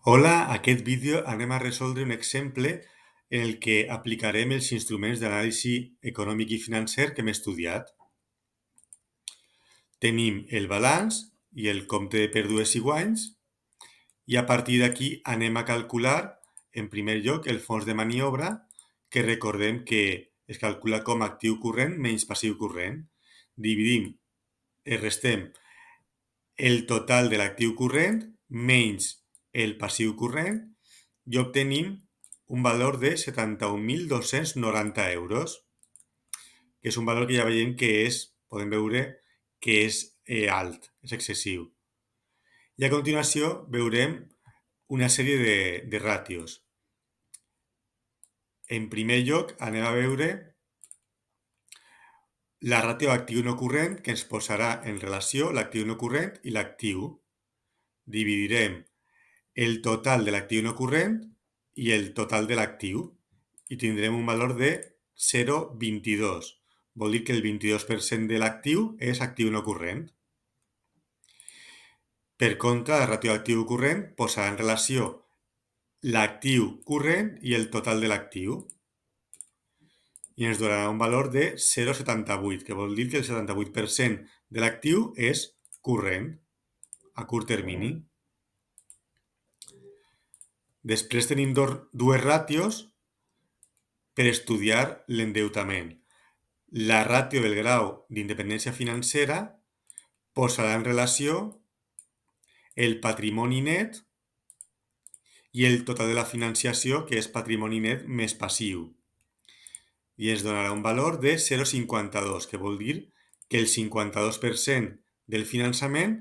Hola, a aquest vídeo anem a resoldre un exemple en el que aplicarem els instruments d'anàlisi econòmic i financer que hem estudiat. Tenim el balanç i el compte de pèrdues i guanys i a partir d'aquí anem a calcular, en primer lloc, el fons de maniobra, que recordem que es calcula com a actiu corrent menys passiu corrent. Dividim, restem el total de l'actiu corrent menys el passiu corrent i obtenim un valor de 71.290 euros, que és un valor que ja veiem que podem veure que és alt, és excessiu. I a continuació veurem una sèrie de ràtios. En primer lloc anem a veure la ràtio actiu no corrent, que ens posarà en relació l'actiu no corrent i l'actiu. Dividirem el total de l'actiu no corrent i el total de l'actiu i tindrem un valor de 0,22. Vol dir que el 22% de l'actiu és actiu no corrent. Per contra, la ràtio actiu corrent posarà en relació l'actiu corrent i el total de l'actiu i ens donarà un valor de 0,78, que vol dir que el 78% de l'actiu és corrent a curt termini. Després tenim dues ràtios per estudiar l'endeutament. La ràtio del grau d'independència financera posarà en relació el patrimoni net i el total de la financiació, que és patrimoni net més passiu. I ens donarà un valor de 0,52, que vol dir que el 52% del finançament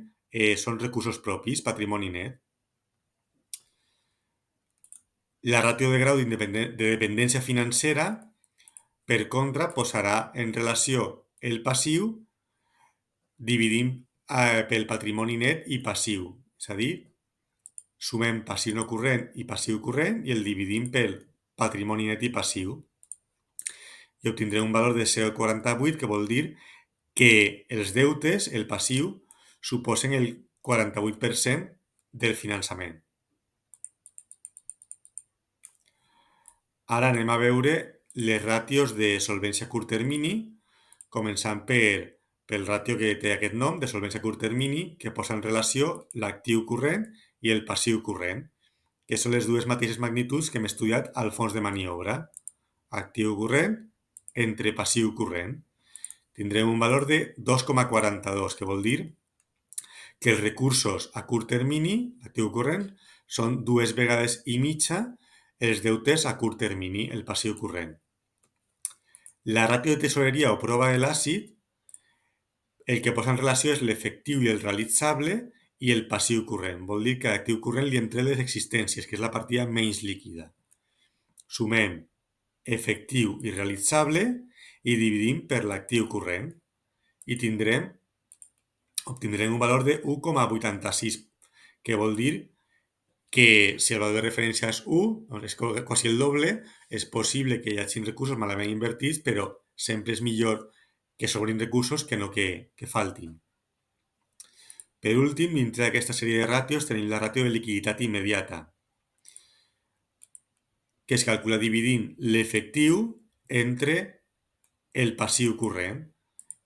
són recursos propis, patrimoni net. La ràtio de grau de dependència financera, per contra, posarà en relació el passiu dividint pel patrimoni net i passiu. És a dir, sumem passiu no corrent i passiu corrent i el dividim pel patrimoni net i passiu. I obtindrem un valor de 0,48, que vol dir que els deutes, el passiu, suposen el 48% del finançament. Ara anem a veure les ràtios de solvència a curt termini, començant pel ràtio que té aquest nom, de solvència a curt termini, que posa en relació l'actiu corrent i el passiu corrent, que són les dues mateixes magnituds que hem estudiat al fons de maniobra. Actiu corrent entre passiu corrent. Tindrem un valor de 2,42, que vol dir que els recursos a curt termini, actiu corrent, són 2 vegades i mitja els deutes a curt termini, el passiu corrent. La ràtio de tesoreria o prova de l'àcid, el que posa en relació és l'efectiu i el realitzable i el passiu corrent. Vol dir que a l'actiu corrent li entrem les existències, que és la partida menys líquida. Sumem efectiu i realitzable i dividim per l'actiu corrent i obtindrem un valor de 1,86, que vol dir que si el valor de referència és 1, doncs és quasi el doble, és possible que hi hagi recursos malament invertits, però sempre és millor que sobrin recursos que no que faltin. Per últim, dintre d'aquesta sèrie de ràtios tenim la ràtio de liquiditat immediata, que es calcula dividint l'efectiu entre el passiu corrent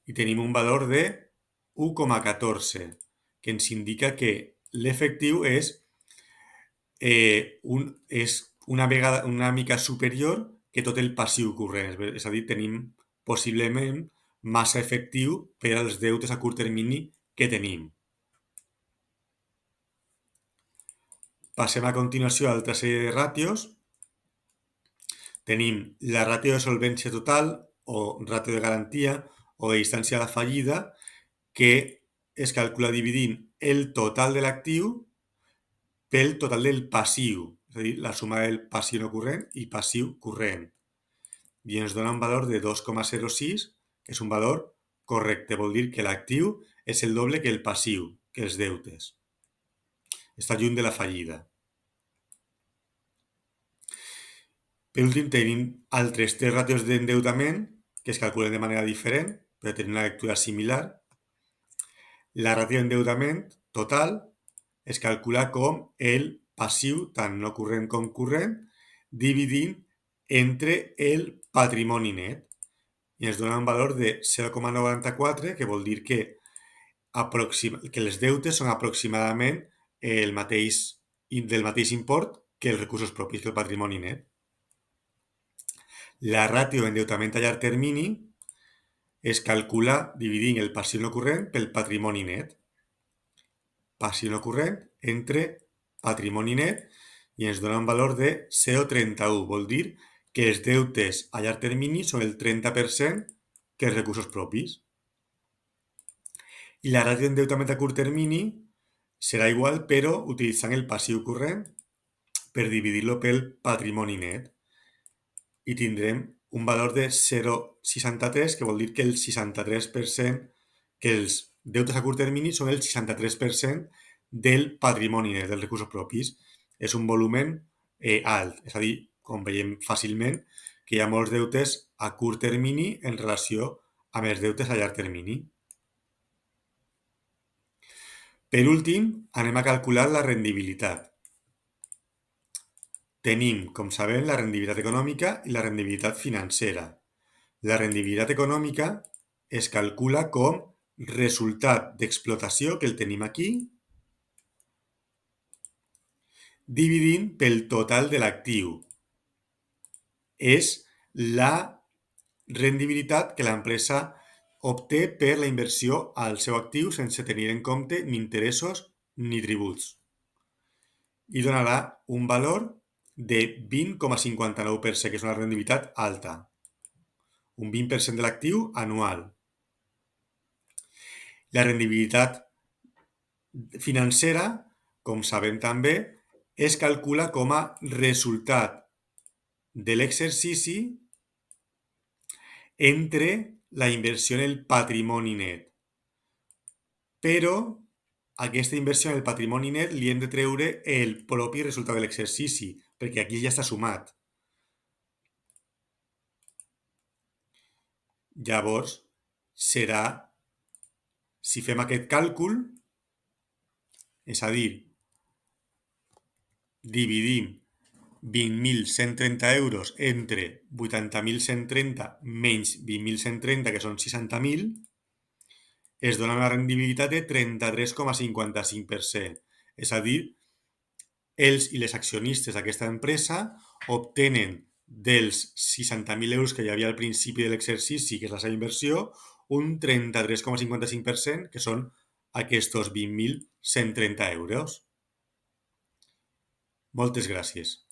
i tenim un valor de 1,14, que ens indica que l'efectiu és una mica superior que tot el passiu corrent. És a dir, tenim possiblement massa efectiu per als deutes a curt termini que tenim. Passem a continuació a l'altra sèrie de ràtios. Tenim la ràtio de solvència total o ràtio de garantia o de distància a la fallida, que es calcula dividint el total de l'actiu pel total del passiu, és a dir, la suma del passiu no corrent i passiu corrent. I ens dona un valor de 2,06, que és un valor correcte. Vol dir que l'actiu és el doble que el passiu, que els deutes. Està lluny de la fallida. Per últim, tenim altres 3 ràtios d'endeutament que es calculen de manera diferent, però tenen una lectura similar. La ràtio d'endeutament total es calcula com el passiu, tant no corrent com corrent, dividint entre el patrimoni net. I ens dona un valor de 0,94, que vol dir que les deutes són aproximadament del mateix import que els recursos propis, que el patrimoni net. La ràtio d'endeutament a llarg termini es calcula dividint el passiu no corrent pel patrimoni net. Passiu no corrent entre patrimoni net i ens dona un valor de 0,31. Vol dir que els deutes a llarg termini són el 30% que els recursos propis. I la ràtio d'endeutament a curt termini serà igual, però utilitzant el passiu corrent per dividir-lo pel patrimoni net. I tindrem un valor de 0,63, que vol dir que el 63%, que els deutes a curt termini són el 63% del patrimoni net, dels recursos propis. És un volumen alt, és a dir, com veiem fàcilment, que hi ha molts deutes a curt termini en relació amb els deutes a llarg termini. Per últim, anem a calcular la rendibilitat. Tenim, com sabem, la rendibilitat econòmica i la rendibilitat financera. La rendibilitat econòmica es calcula com resultat d'explotació, que el tenim aquí, dividint pel total de l'actiu. És la rendibilitat que l'empresa obté per la inversió al seu actiu sense tenir en compte ni interessos ni tributs. I donarà un valor de 20,59%, que és una rendibilitat alta. Un 20% de l'actiu anual. La rendibilitat financera, com sabem també, es calcula com a resultat de l'exercici entre la inversió en el patrimoni net. Però aquesta inversió en el patrimoni net li hem de treure el propi resultat de l'exercici, perquè aquí ja està sumat. Llavors, serà, si fem aquest càlcul, és a dir, dividim 20.130 euros entre 80.130 menys 20.130, que són 60.000, es dona una rendibilitat de 33,55%. És a dir, els i les accionistes d'aquesta empresa obtenen dels 60.000 euros que hi havia al principi de l'exercici, que és la seva inversió, un 33,55%, que són aquests 20.130 euros. Moltes gràcies.